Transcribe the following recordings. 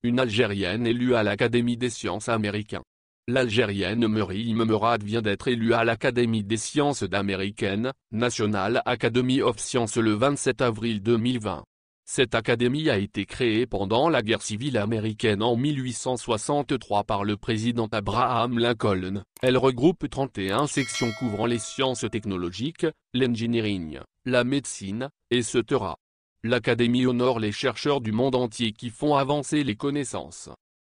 une Algérienne élue à l'Académie des sciences américaines. L'Algérienne Meryem Merad vient d'être élue à l'Académie des sciences américaines, National Academy of Sciences le 27 avril 2020. Cette académie a été créée pendant la guerre civile américaine en 1863 par le président Abraham Lincoln. Elle regroupe 31 sections couvrant les sciences technologiques, l'engineering, la médecine, etc. L'académie honore les chercheurs du monde entier qui font avancer les connaissances.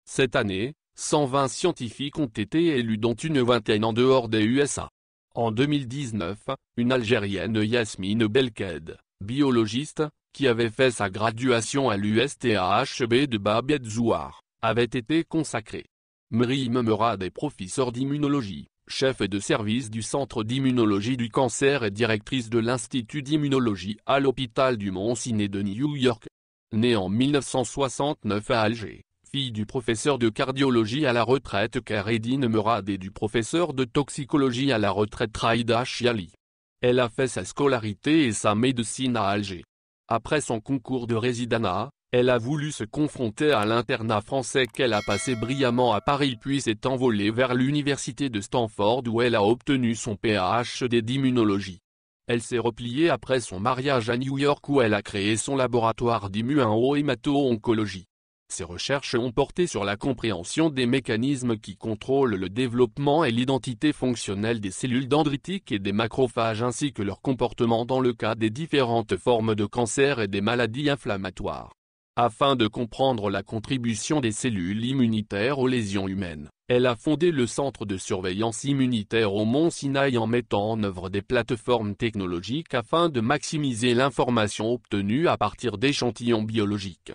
Cette année, 120 scientifiques ont été élus dont une vingtaine en dehors des USA. En 2019, une Algérienne Yasmine Belked, biologiste, qui avait fait sa graduation à l'USTHB de Bab et Zouar, avait été consacrée. Meryem Merad est professeure d'immunologie, chef de service du Centre d'immunologie du cancer et directrice de l'Institut d'immunologie à l'hôpital du Mont Sinai de New York. Née en 1969 à Alger, fille du professeur de cardiologie à la retraite Khaireddine Merad et du professeur de toxicologie à la retraite Raïda Chiali. Elle a fait sa scolarité et sa médecine à Alger. Après son concours de résidanat, elle a voulu se confronter à l'internat français qu'elle a passé brillamment à Paris puis s'est envolée vers l'université de Stanford où elle a obtenu son PhD d'immunologie. Elle s'est repliée après son mariage à New York où elle a créé son laboratoire d'immuno-hémato-oncologie. Ses recherches ont porté sur la compréhension des mécanismes qui contrôlent le développement et l'identité fonctionnelle des cellules dendritiques et des macrophages ainsi que leur comportement dans le cas des différentes formes de cancer et des maladies inflammatoires. Afin de comprendre la contribution des cellules immunitaires aux lésions humaines, elle a fondé le Centre de surveillance immunitaire au Mont Sinaï en mettant en œuvre des plateformes technologiques afin de maximiser l'information obtenue à partir d'échantillons biologiques.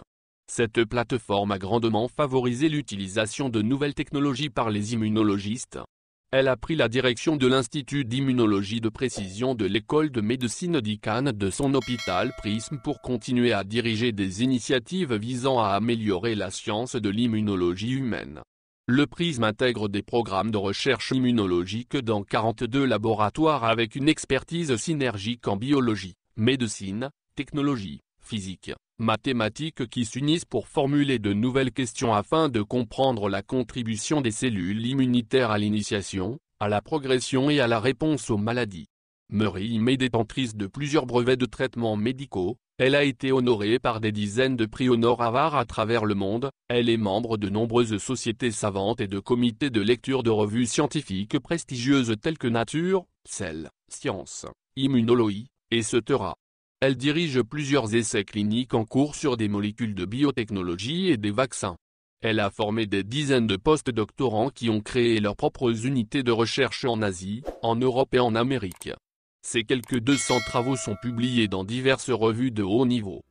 Cette plateforme a grandement favorisé l'utilisation de nouvelles technologies par les immunologistes. Elle a pris la direction de l'Institut d'immunologie de précision de l'école de médecine d'Icane de son hôpital Prism pour continuer à diriger des initiatives visant à améliorer la science de l'immunologie humaine. Le Prism intègre des programmes de recherche immunologique dans 42 laboratoires avec une expertise synergique en biologie, médecine, technologie, physique, mathématiques qui s'unissent pour formuler de nouvelles questions afin de comprendre la contribution des cellules immunitaires à l'initiation, à la progression et à la réponse aux maladies. Meryem est détentrice de plusieurs brevets de traitements médicaux, elle a été honorée par des dizaines de prix honoraires à travers le monde, elle est membre de nombreuses sociétés savantes et de comités de lecture de revues scientifiques prestigieuses telles que Nature, Cell, Science, Immunologie, etc. Elle dirige plusieurs essais cliniques en cours sur des molécules de biotechnologie et des vaccins. Elle a formé des dizaines de post-doctorants qui ont créé leurs propres unités de recherche en Asie, en Europe et en Amérique. Ces quelques 200 travaux sont publiés dans diverses revues de haut niveau.